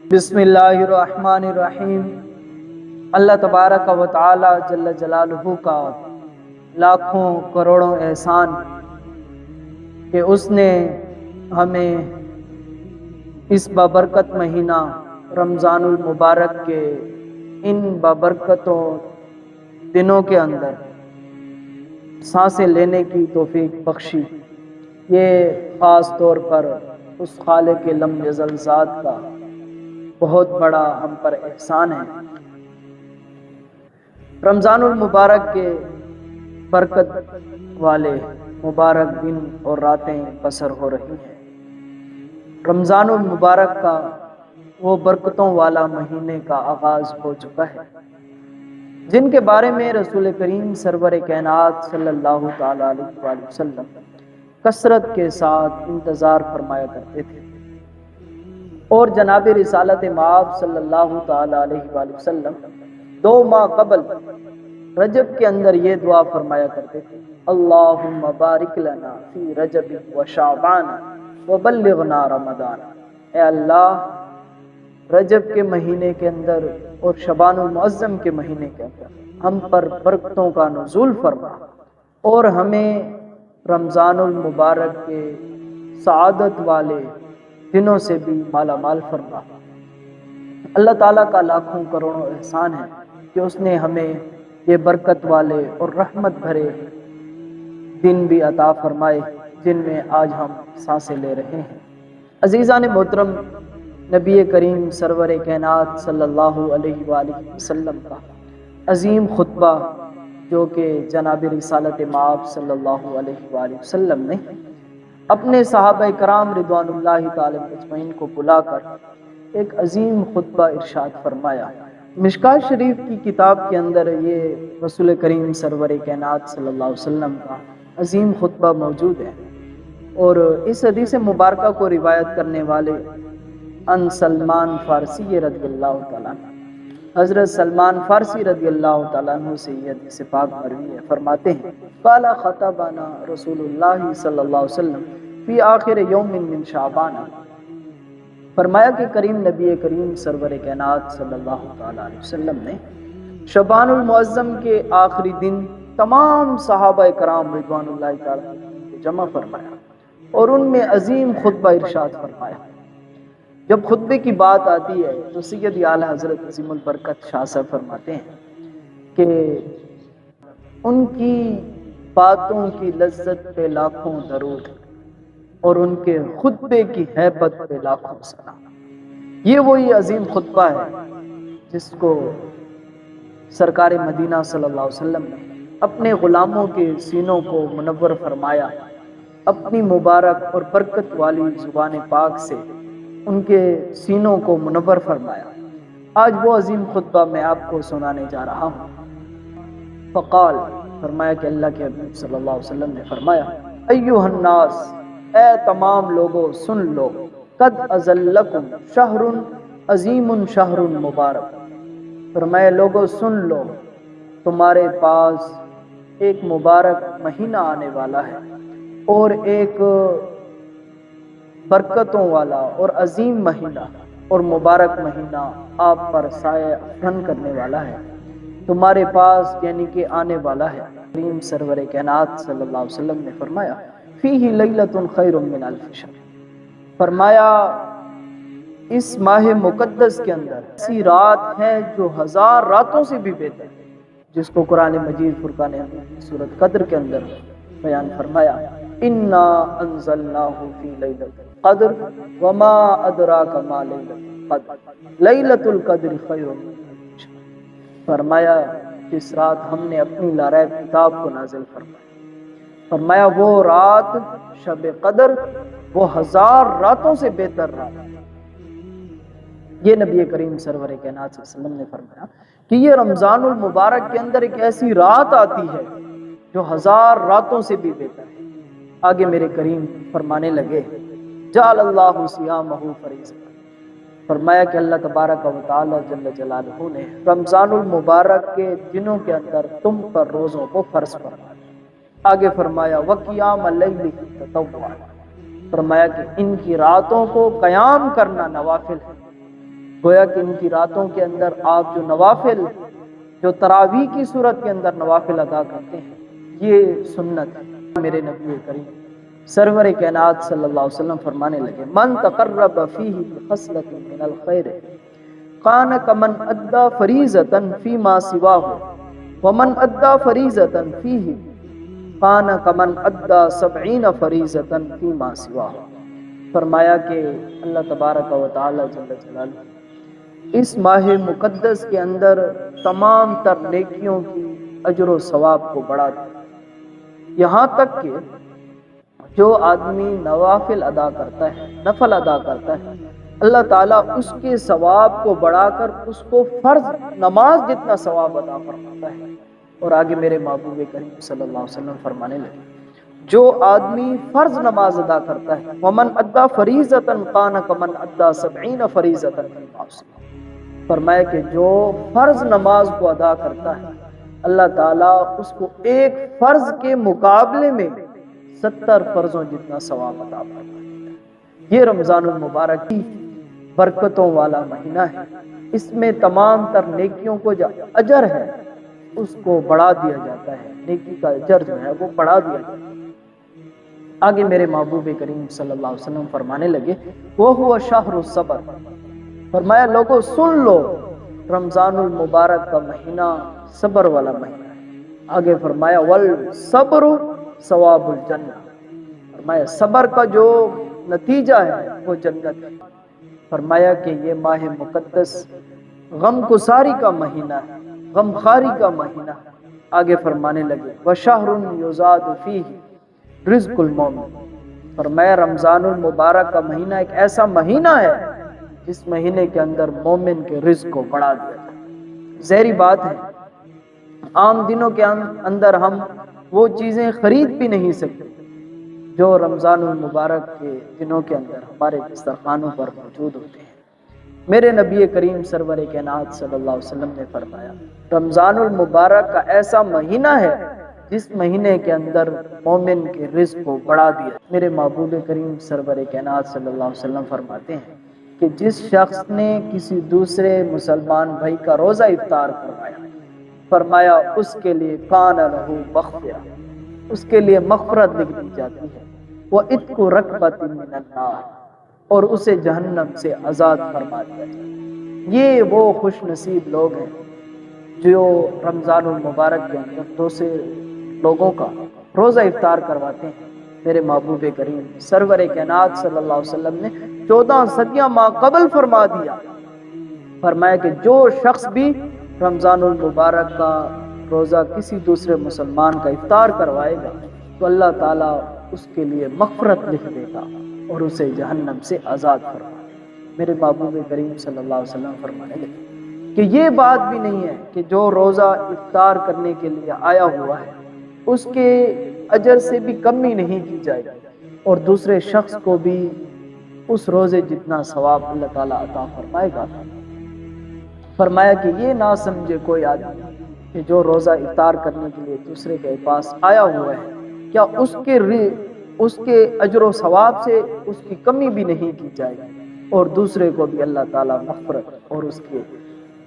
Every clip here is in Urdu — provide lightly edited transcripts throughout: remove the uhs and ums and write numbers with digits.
بسم اللہ الرحمن الرحیم۔ اللہ تبارک و تعالی جل جلالہ کا لاکھوں کروڑوں احسان کہ اس نے ہمیں اس بابرکت مہینہ رمضان المبارک کے ان بابرکتوں دنوں کے اندر سانسیں لینے کی توفیق بخشی۔ یہ خاص طور پر اس خالق لم یزل ذات کا بہت بڑا ہم پر احسان ہے۔ رمضان المبارک کے برکت والے مبارک دن اور راتیں بسر ہو رہی ہیں۔ رمضان المبارک کا وہ برکتوں والا مہینے کا آغاز ہو چکا ہے جن کے بارے میں رسول کریم سرور کائنات صلی اللہ تعالی علیہ وآلہ وسلم کثرت کے ساتھ انتظار فرمایا کرتے تھے، اور جناب رسالت مآب صلی اللہ تعالی علیہ وآلہ وسلم 2 ماہ قبل رجب کے اندر یہ دعا فرمایا کرتے تھے: اللہم بارک لنا فی رجب و شعبان وبلغنا رمضان۔ اے اللہ، رجب کے مہینے کے اندر اور شعبان المعظم کے مہینے کے اندر ہم پر برکتوں کا نزول فرما اور ہمیں رمضان المبارک کے سعادت والے دنوں سے بھی مالا مال فرما۔ اللہ تعالیٰ کا لاکھوں کروڑوں احسان ہے کہ اس نے ہمیں یہ برکت والے اور رحمت بھرے دن بھی عطا فرمائے جن میں آج ہم سانسیں لے رہے ہیں۔ عزیزان محترم، نبی کریم سرور کائنات صلی اللہ علیہ وآلہ وسلم کا عظیم خطبہ جو کہ جناب رسالت مآب صلی اللہ علیہ وآلہ وسلم نے اپنے صحابہ کرام رضوان اللہ تعالی اجمعین کو بلا کر ایک عظیم خطبہ ارشاد فرمایا۔ مشکوٰۃ شریف کی کتاب کے اندر یہ رسول کریم سرور کائنات صلی اللہ علیہ وسلم کا عظیم خطبہ موجود ہے، اور اس حدیث مبارکہ کو روایت کرنے والے ان سلمان فارسی رضی اللہ تعالیٰ عنہ، حضرت سلمان فارسی رضی اللہ تعالیٰ عنہ سے یہ حدیث پاک مروی ہے۔ فرماتے ہیں: قال خطبنا رسول اللہ صلی اللہ علیہ وسلم فی آخر یوم من شعبان۔ فرمایا کہ نبی کریم سرور کائنات صلی اللہ تعالیٰ علیہ وسلم نے شعبان المعظم کے آخری دن تمام صحابہ کرام رضوان اللہ تعالیٰ عنہ کو جمع فرمایا اور ان میں عظیم خطبہ ارشاد فرمایا۔ جب خطبے کی بات آتی ہے تو سید اعلیٰ حضرت عظیم البرکت شاہ صاحب فرماتے ہیں کہ ان کی باتوں کی لذت پہ لاکھوں درود اور ان کے خطبے کی ہیبت پہ لاکھوں سلام۔ یہ وہی عظیم خطبہ ہے جس کو سرکار مدینہ صلی اللہ علیہ وسلم نے اپنے غلاموں کے سینوں کو منور فرمایا، اپنی مبارک اور برکت والی زبان پاک سے ان کے سینوں کو منور فرمایا۔ آج وہ عظیم خطبہ میں آپ کو سنانے جا رہا ہوں۔ فقال، فرمایا کہ اللہ کے حبیب صلی اللہ علیہ وسلم نے فرمایا: ایھا الناس، اے تمام لوگوں سن لو، قد اذلکم شہر عظیم شہر مبارک۔ فرمایا لوگوں سن لو، تمہارے پاس ایک مبارک مہینہ آنے والا ہے اور ایک برکتوں والا اور عظیم مہینہ اور مبارک مہینہ آپ پر سایہ افکن کرنے والا ہے، تمہارے پاس یعنی کہ آنے والا ہے۔ کریم سرور کائنات صلی اللہ علیہ وسلم نے فرمایا: فیہ لیلۃ خیر من الف شہر۔ فرمایا اس ماہ مقدس کے اندر ایسی رات ہے جو 1000 راتوں سے بھی بہتر ہے، جس کو قرآن مجید فرقان حمید سورۃ قدر کے اندر بیان فرمایا: انا انزلناہ فی لیلۃ القدر وما ادراک ما لیلۃ القدر لیلۃ القدر خیر من الف شہر۔ فرمایا جس رات ہم نے اپنی لاریب کتاب کو نازل فرمایا، فرمایا وہ رات شب قدر وہ 1000 راتوں سے بہتر رات ہے۔ یہ نبی کریم سرور کائنات صلی اللہ علیہ وسلم نے فرمایا کہ یہ رمضان المبارک کے اندر ایک ایسی رات آتی ہے جو 1000 راتوں سے بھی بہتر ہے۔ آگے میرے کریم فرمانے لگے: جعل اللہ صیامہ فریضۃ۔ فرمایا کہ اللہ تبارک و تعالی جل جلالہ نے رمضان المبارک کے دنوں کے اندر تم پر روزوں کو فرض فرمایا۔ آگے فرمایا: وقیام اللیل تطوعا۔ فرمایا کہ ان کی راتوں کو قیام کرنا نوافل ہے، گویا کہ ان کی راتوں کے اندر آپ جو نوافل، جو تراویح کی صورت کے اندر نوافل ادا کرتے ہیں، یہ سنت ہے۔ میرے نبی کریم سرور کائنات صلی اللہ علیہ وسلم فرمانے لگے، من تقرب فیہ بخصلۃ من الخیر کان کمن ادى فریضۃ فیما سواہ ومن ادى فریضۃ فیہ کان کمن ادى 70 فریضۃ فیما سواہ۔ فرمایا کہ اللہ تبارک و تعالی جل جلالہ اس ماہ مقدس کے اندر تمام تر نیکیوں کی اجر و ثواب کو بڑھا دیا، یہاں تک کہ جو آدمی نوافل ادا کرتا ہے، نفل ادا کرتا ہے، اللہ تعالیٰ اس کے ثواب کو بڑھا کر اس کو فرض نماز جتنا ثواب ادا فرماتا ہے۔ اور آگے میرے محبوب کریم صلی اللہ علیہ وسلم فرمانے لگے، جو آدمی فرض نماز ادا کرتا ہے، ومن ادا فریضۃ کان کمن ادا 70 فریضۃ فی معصیہ، فرمایا کہ جو فرض نماز کو ادا کرتا ہے، اللہ تعالیٰ اس کو ایک فرض کے مقابلے میں 70 فرضوں جتنا ثواب عطا فرماتا ہے۔ یہ رمضان المبارک کی برکتوں والا مہینہ ہے، اس میں تمام تر نیکیوں کو جو اجر ہے اس کو بڑھا دیا جاتا ہے، نیکی کا اجر جو ہے وہ بڑھا دیا جاتا ہے۔ آگے میرے محبوب کریم صلی اللہ علیہ وسلم فرمانے لگے، وہ ہوا شہر الصبر، فرمایا لوگوں سن لو، رمضان المبارک کا مہینہ صبر والا مہینہ ہے۔ آگے فرمایا والصبر ثواب الجنہ، فرمایا صبر کا جو نتیجہ ہے وہ جنت ہے۔ فرمایا کہ یہ ماہ مقدس غم گساری کا مہینہ ہے، غم خاری کا مہینہ ہے۔ آگے فرمانے لگے وَشَهْرٌ يُزَادُ فِيهِ رِزْقُ الْمُؤْمِنِ، فرمایا رمضان المبارک کا مہینہ ایک ایسا مہینہ ہے جس مہینے کے اندر مومن کے رزق کو بڑھا دیا جائے۔ ظاہری بات ہے عام دنوں کے اندر ہم وہ چیزیں خرید بھی نہیں سکتے جو رمضان المبارک کے دنوں کے اندر ہمارے دسترخوانوں پر موجود ہوتے ہیں۔ میرے نبی کریم سرور کائنات صلی اللہ علیہ وسلم نے فرمایا رمضان المبارک کا ایسا مہینہ ہے جس مہینے کے اندر مومن کے رزق کو بڑھا دیا۔ میرے محبوب کریم سرور کائنات صلی اللہ علیہ وسلم فرماتے ہیں کہ جس شخص نے کسی دوسرے مسلمان بھائی کا روزہ افطار کروایا، فرمایا اس کے لیے کان لہو مغفرہ، اس کے لیے مغفرت لکھ دی جاتی ہے، وَعِتْقُ رَقْبَةٍ مِّنَ النَّارِ، اور اسے جہنم سے آزاد فرما دیا جاتا ہے۔ یہ وہ خوش نصیب لوگ ہیں جو رمضان المبارک کے اندر دوسرے لوگوں کا روزہ افطار کرواتے ہیں۔ میرے محبوب کریم سرور کائنات صلی اللہ علیہ وسلم نے 14 صدیاں ماں قبل فرما دیا، فرمایا کہ جو شخص بھی رمضان المبارک کا روزہ کسی دوسرے مسلمان کا افطار کروائے گا تو اللہ تعالیٰ اس کے لیے مغفرت لکھ دے گا اور اسے جہنم سے آزاد فرما دے گا۔ میرے محبوب کریم صلی اللہ علیہ وسلم فرمانے لگے کہ یہ بات بھی نہیں ہے کہ جو روزہ افطار کرنے کے لیے آیا ہوا ہے اس کے اجر سے بھی کمی نہیں کی جائے گی اور دوسرے شخص کو بھی اس روزے جتنا ثواب اللہ تعالیٰ عطا فرمائے گا۔ فرمایا کہ یہ نہ سمجھے کوئی آدمی کہ جو روزہ افطار کرنے کے لیے دوسرے کے پاس آیا ہوا ہے کیا اس کے اجر و ثواب سے اس کی کمی بھی نہیں کی جائے گی اور دوسرے کو بھی اللہ تعالیٰ مغفرت اور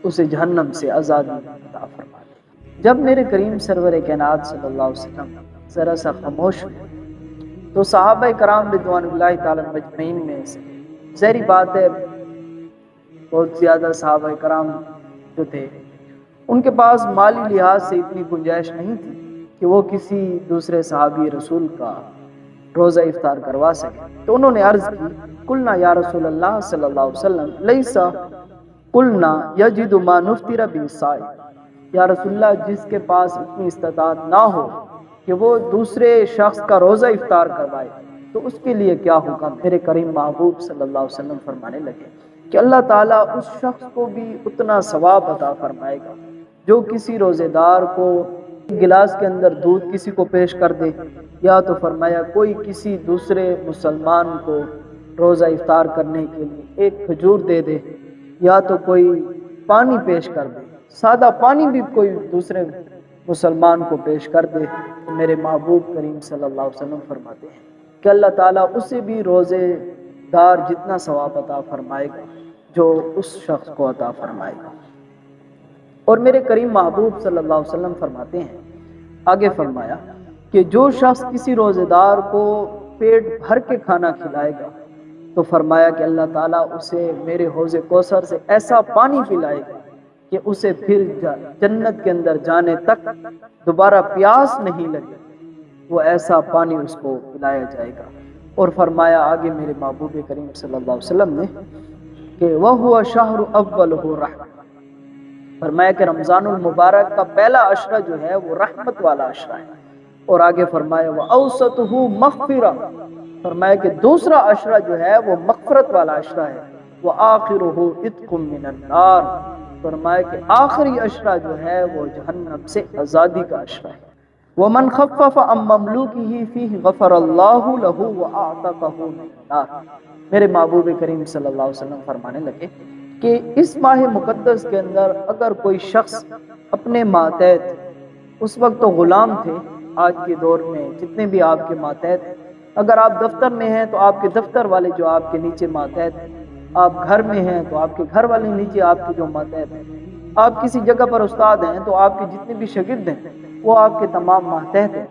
اسے جہنم سے آزادی عطا فرما دے۔ جب میرے کریم سرور کائنات صلی اللہ علیہ وسلم ذرا سا خاموش ہوئے تو صحابہ کرام رضوان اللہ تعالی مجمعین میں سے ظاہری بات ہے بہت زیادہ صحابہ کرام جو تھے ان کے پاس مالی لحاظ سے اتنی گنجائش نہیں تھی کہ وہ کسی دوسرے صحابی رسول کا روزہ افطار کروا سکے، تو انہوں نے عرض کی قلنا یا رسول اللہ صلی اللہ علیہ وسلم لیسا قلنا یجد ما نفطر به الصائم، یا رسول اللہ جس کے پاس اتنی استطاعت نہ ہو کہ وہ دوسرے شخص کا روزہ افطار کروائے تو اس کے لیے کیا حکم؟ میرے کریم محبوب صلی اللہ علیہ وسلم فرمانے لگے کہ اللہ تعالیٰ اس شخص کو بھی اتنا ثواب عطا فرمائے گا جو کسی روزے دار کو ایک گلاس کے اندر دودھ کسی کو پیش کر دے، یا تو فرمایا کوئی کسی دوسرے مسلمان کو روزہ افطار کرنے کے لیے ایک کھجور دے دے، یا تو کوئی پانی پیش کر دے، سادہ پانی بھی کوئی دوسرے مسلمان کو پیش کر دے، تو میرے محبوب کریم صلی اللہ علیہ وسلم فرماتے ہیں کہ اللہ تعالیٰ اسے بھی روزے دار جتنا ثواب عطا فرمائے گا جو اس شخص کو عطا فرمائے گا۔ اور میرے کریم محبوب صلی اللہ علیہ وسلم فرماتے ہیں، آگے فرمایا کہ جو شخص کسی روزے دار کو پیٹ بھر کے کھانا کھلائے گا تو فرمایا کہ اللہ تعالیٰ اسے میرے حوض کوثر سے ایسا پانی پلائے گا کہ اسے پھر جنت کے اندر جانے تک دوبارہ پیاس نہیں لگے، وہ ایسا پانی اس کو پلایا جائے گا۔ اور فرمایا آگے میرے محبوب کریم صلی اللہ علیہ وسلم نے کہ وَهُوَ شَهْرُ أَوَّلُهُ رَحْمَةٌ، فرمایا کہ رمضان المبارک کا پہلا عشرہ جو ہے وہ رحمت والا عشرہ ہے۔ اور آگے فرمایا وَأَوْسَطُهُ مَغْفِرَةٌ، فرمایا کہ دوسرا عشرہ جو ہے وہ مغفرت والا عشرہ ہے۔ وَآخِرُهُ عِتْقٌ مِّنَ النَّارِ، فرمایا کہ آخری عشرہ جو ہے وہ جہنم سے آزادی کا عشرہ ہے۔ وَمَنْ خَفَّفَ عَن مَمْلُوكِهِ فِيهِ غَفَرَ اللَّهُ لَهُ وَأَعْتَقَهُ مِنَ النَّارِ۔ میرے محبوب کریم صلی اللہ علیہ وسلم فرمانے لگے کہ اس ماہ مقدس کے اندر اگر کوئی شخص اپنے ماتحت، اس وقت تو غلام تھے، آج کے دور میں جتنے بھی آپ کے ماتحت، اگر آپ دفتر میں ہیں تو آپ کے دفتر والے جو آپ کے نیچے ماتحت ہیں، آپ گھر میں ہیں تو آپ کے گھر والے نیچے آپ کے جو ماتحت ہیں، آپ کسی جگہ پر استاد ہیں تو آپ کے جتنے بھی شاگرد ہیں وہ آپ کے تمام ماتحت ہیں۔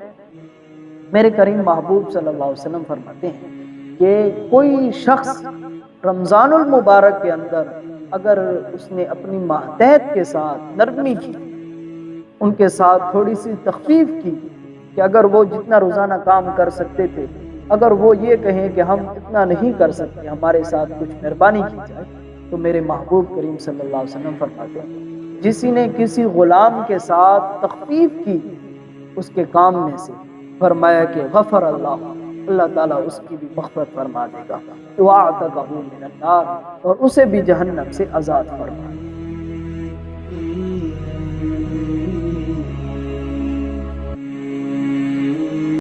میرے کریم محبوب صلی اللہ علیہ وسلم فرماتے ہیں کہ کوئی شخص رمضان المبارک کے اندر اگر اس نے اپنی ماتحت کے ساتھ نرمی کی، ان کے ساتھ تھوڑی سی تخفیف کی، کہ اگر وہ جتنا روزانہ کام کر سکتے تھے، اگر وہ یہ کہیں کہ ہم اتنا نہیں کر سکتے، ہمارے ساتھ کچھ مہربانی کی جائے، تو میرے محبوب کریم صلی اللہ علیہ وسلم فرماتے ہیں جسی نے کسی غلام کے ساتھ تخفیف کی اس کے کام میں سے، فرمایا کہ غفر اللہ تعالیٰ اس کی بھی مغفرت فرما دے گا، وَأَعْتَقَهُ مِنَ النَّارِ، اور اسے بھی جہنم سے آزاد فرما دے گا۔